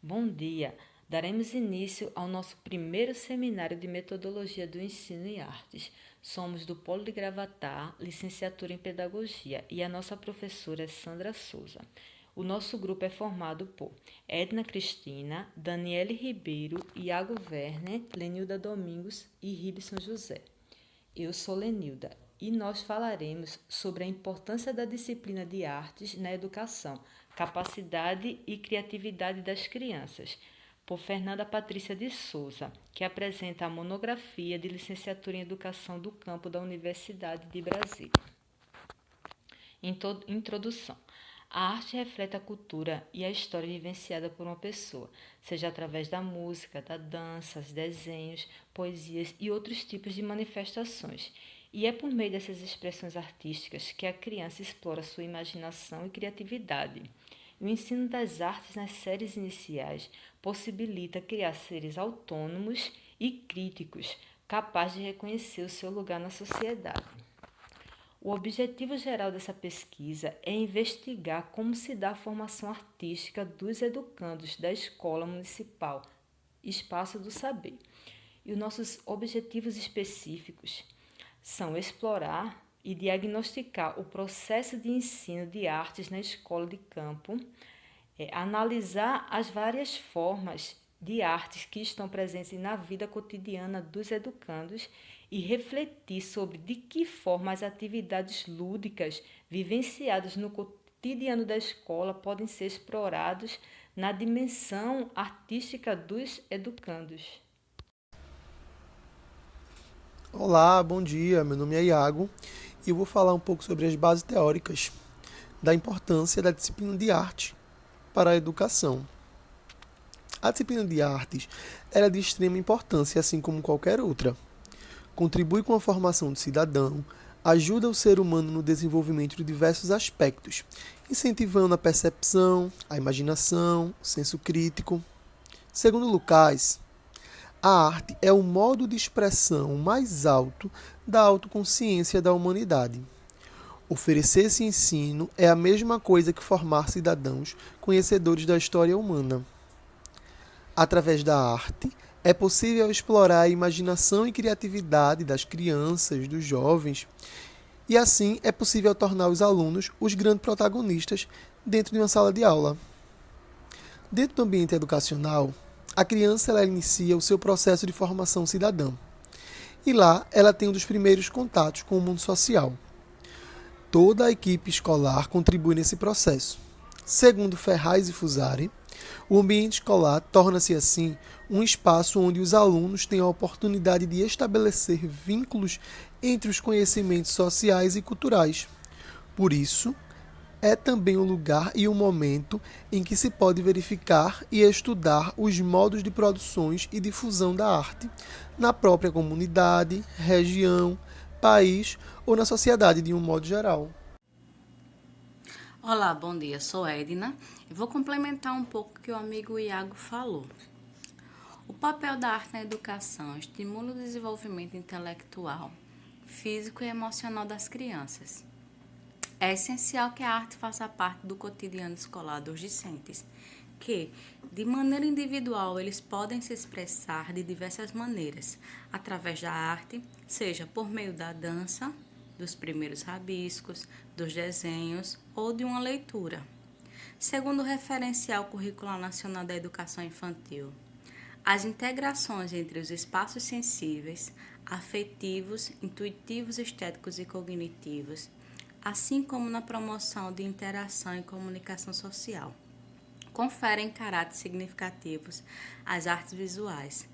Bom dia! Daremos início ao nosso primeiro seminário de Metodologia do Ensino e Artes. Somos do Polo de Gravatá, licenciatura em Pedagogia, e a nossa professora é Sandra Souza. O nosso grupo é formado por Edna Cristina, Daniele Ribeiro, Iago Werner, Lenilda Domingos e Ribson José. Eu sou Lenilda e nós falaremos sobre a importância da disciplina de artes na educação, capacidade e criatividade das crianças, por Fernanda Patrícia de Souza, que apresenta a monografia de licenciatura em Educação do campo da Universidade de Brasília. Introdução. A arte reflete a cultura e a história vivenciada por uma pessoa, seja através da música, da dança, desenhos, poesias e outros tipos de manifestações. E é por meio dessas expressões artísticas que a criança explora sua imaginação e criatividade. O ensino das artes nas séries iniciais possibilita criar seres autônomos e críticos, capazes de reconhecer o seu lugar na sociedade. O objetivo geral dessa pesquisa é investigar como se dá a formação artística dos educandos da Escola Municipal Espaço do Saber. E os nossos objetivos específicos são explorar e diagnosticar o processo de ensino de artes na escola de campo, analisar as várias formas de artes que estão presentes na vida cotidiana dos educandos e refletir sobre de que forma as atividades lúdicas vivenciadas no cotidiano da escola podem ser exploradas na dimensão artística dos educandos. Olá, bom dia. Meu nome é Iago e eu vou falar um pouco sobre as bases teóricas da importância da disciplina de arte para a educação. A disciplina de artes é de extrema importância, assim como qualquer outra. Contribui com a formação do cidadão, ajuda o ser humano no desenvolvimento de diversos aspectos, incentivando a percepção, a imaginação, o senso crítico. Segundo Lucas, a arte é o modo de expressão mais alto da autoconsciência da humanidade. Oferecer esse ensino é a mesma coisa que formar cidadãos conhecedores da história humana. Através da arte, é possível explorar a imaginação e criatividade das crianças, dos jovens, e assim é possível tornar os alunos os grandes protagonistas dentro de uma sala de aula. Dentro do ambiente educacional, a criança ela inicia o seu processo de formação cidadã. E lá ela tem um dos primeiros contatos com o mundo social. Toda a equipe escolar contribui nesse processo. Segundo Ferraz e Fusari, o ambiente escolar torna-se assim um espaço onde os alunos têm a oportunidade de estabelecer vínculos entre os conhecimentos sociais e culturais. Por isso, é também o lugar e o momento em que se pode verificar e estudar os modos de produções e difusão da arte na própria comunidade, região, país ou na sociedade de um modo geral. Olá, bom dia. Sou Edna e vou complementar um pouco o que o amigo Iago falou. O papel da arte na educação estimula o desenvolvimento intelectual, físico e emocional das crianças. É essencial que a arte faça parte do cotidiano escolar dos discentes, que, de maneira individual, eles podem se expressar de diversas maneiras, através da arte, seja por meio da dança, dos primeiros rabiscos, dos desenhos ou de uma leitura. Segundo o Referencial Curricular Nacional da Educação Infantil, as integrações entre os espaços sensíveis, afetivos, intuitivos, estéticos e cognitivos, assim como na promoção de interação e comunicação social, conferem caráteres significativos às artes visuais,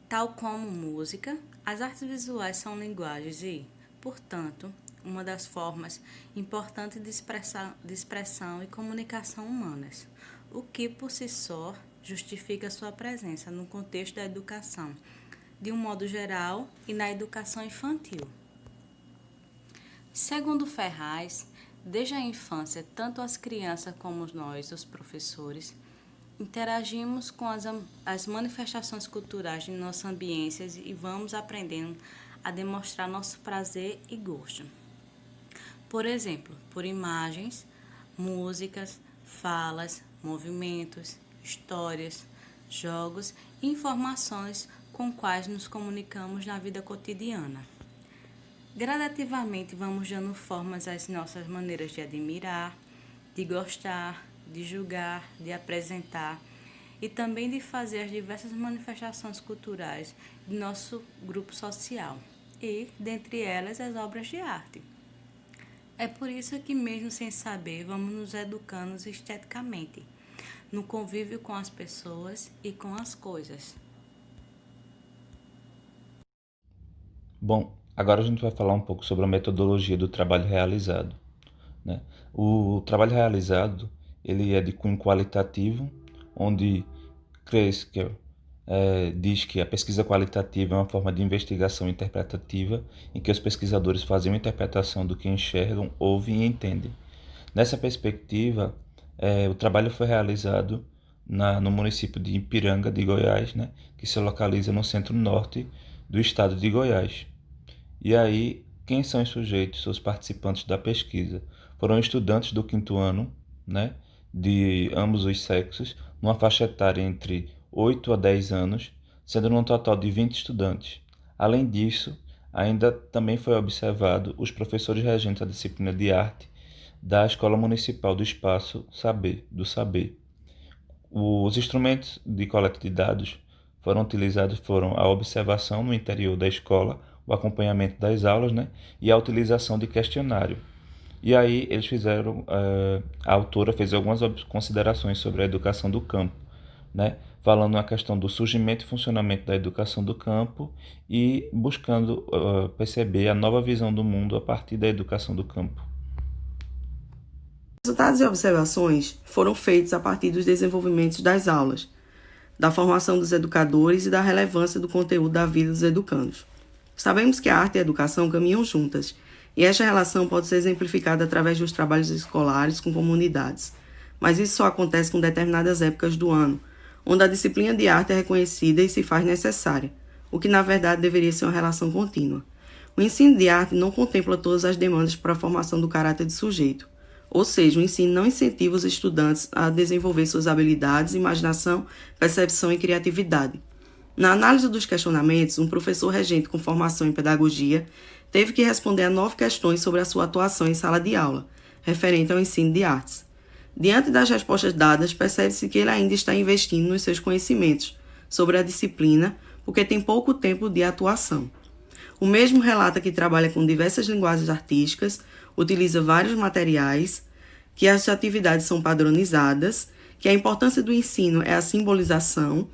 tal como música. As artes visuais são linguagens e, portanto, uma das formas importantes de expressão e comunicação humanas, o que, por si só, justifica sua presença no contexto da educação, de um modo geral, e na educação infantil. Segundo Ferraz, desde a infância, tanto as crianças como nós, os professores, interagimos com as manifestações culturais de nossas ambiências e vamos aprendendo a demonstrar nosso prazer e gosto. Por exemplo, por imagens, músicas, falas, movimentos, histórias, jogos e informações com quais nos comunicamos na vida cotidiana. Gradativamente vamos dando formas às nossas maneiras de admirar, de gostar, de julgar, de apresentar e também de fazer as diversas manifestações culturais de nosso grupo social e, dentre elas, as obras de arte. É por isso que, mesmo sem saber, vamos nos educando esteticamente, no convívio com as pessoas e com as coisas. Bom, agora a gente vai falar um pouco sobre a metodologia do trabalho realizado, né? O trabalho realizado, ele é de cunho qualitativo, onde Kreisker diz que a pesquisa qualitativa é uma forma de investigação interpretativa em que os pesquisadores fazem uma interpretação do que enxergam, ouvem e entendem. Nessa perspectiva, o trabalho foi realizado no município de Ipiranga, de Goiás, né, que se localiza no centro-norte do estado de Goiás. E aí, quem são os sujeitos, os participantes da pesquisa? Foram estudantes do quinto ano, né, de ambos os sexos, numa faixa etária entre 8 a 10 anos, sendo num total de 20 estudantes. Além disso, ainda também foi observado os professores regentes da disciplina de arte da Escola Municipal do Espaço Saber, do Saber. Os instrumentos de coleta de dados foram a observação no interior da escola, o acompanhamento das aulas, né, e a utilização de questionário. E aí eles a autora fez algumas considerações sobre a educação do campo, né, falando na questão do surgimento e funcionamento da educação do campo e buscando perceber a nova visão do mundo a partir da educação do campo. Resultados e observações foram feitos a partir dos desenvolvimentos das aulas, da formação dos educadores e da relevância do conteúdo da vida dos educandos. Sabemos que a arte e a educação caminham juntas, e esta relação pode ser exemplificada através dos trabalhos escolares com comunidades, mas isso só acontece com determinadas épocas do ano, onde a disciplina de arte é reconhecida e se faz necessária, o que na verdade deveria ser uma relação contínua. O ensino de arte não contempla todas as demandas para a formação do caráter de sujeito, ou seja, o ensino não incentiva os estudantes a desenvolver suas habilidades, imaginação, percepção e criatividade. Na análise dos questionamentos, um professor regente com formação em pedagogia teve que responder a 9 questões sobre a sua atuação em sala de aula, referente ao ensino de artes. Diante das respostas dadas, percebe-se que ele ainda está investindo nos seus conhecimentos sobre a disciplina, porque tem pouco tempo de atuação. O mesmo relata que trabalha com diversas linguagens artísticas, utiliza vários materiais, que as atividades são padronizadas, que a importância do ensino é a simbolização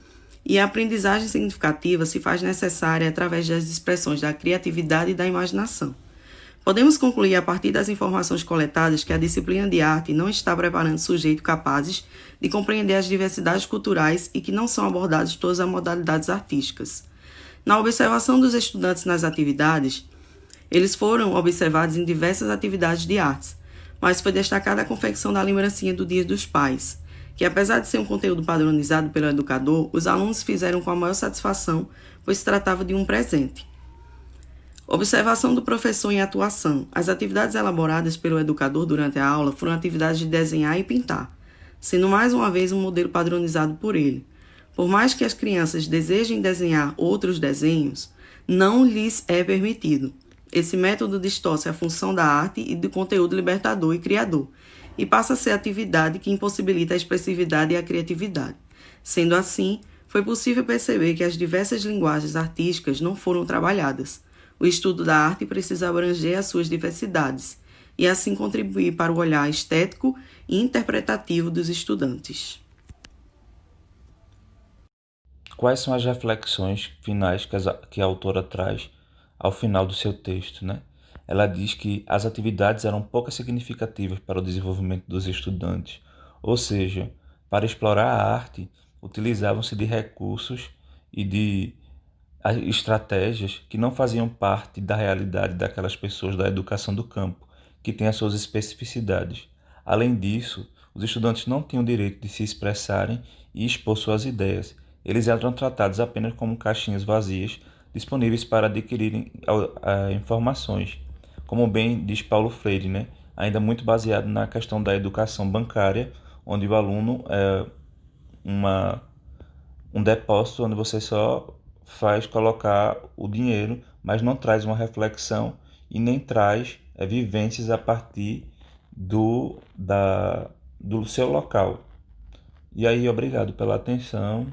e a aprendizagem significativa se faz necessária através das expressões da criatividade e da imaginação. Podemos concluir a partir das informações coletadas que a disciplina de arte não está preparando sujeitos capazes de compreender as diversidades culturais e que não são abordadas todas as modalidades artísticas. Na observação dos estudantes nas atividades, eles foram observados em diversas atividades de artes, mas foi destacada a confecção da lembrancinha do Dia dos Pais, que apesar de ser um conteúdo padronizado pelo educador, os alunos fizeram com a maior satisfação, pois se tratava de um presente. Observação do professor em atuação. As atividades elaboradas pelo educador durante a aula foram atividades de desenhar e pintar, sendo mais uma vez um modelo padronizado por ele. Por mais que as crianças desejem desenhar outros desenhos, não lhes é permitido. Esse método distorce a função da arte e do conteúdo libertador e criador, e passa a ser a atividade que impossibilita a expressividade e a criatividade. Sendo assim, foi possível perceber que as diversas linguagens artísticas não foram trabalhadas. O estudo da arte precisa abranger as suas diversidades e assim contribuir para o olhar estético e interpretativo dos estudantes. Quais são as reflexões finais que a autora traz ao final do seu texto, né? Ela diz que as atividades eram pouco significativas para o desenvolvimento dos estudantes, ou seja, para explorar a arte, utilizavam-se de recursos e de estratégias que não faziam parte da realidade daquelas pessoas da educação do campo, que têm as suas especificidades. Além disso, os estudantes não tinham o direito de se expressarem e expor suas ideias. Eles eram tratados apenas como caixinhas vazias, disponíveis para adquirirem informações, como bem diz Paulo Freire, né? Ainda muito baseado na questão da educação bancária, onde o aluno um depósito onde você só faz colocar o dinheiro, mas não traz uma reflexão e nem traz vivências a partir do seu local. E aí, obrigado pela atenção.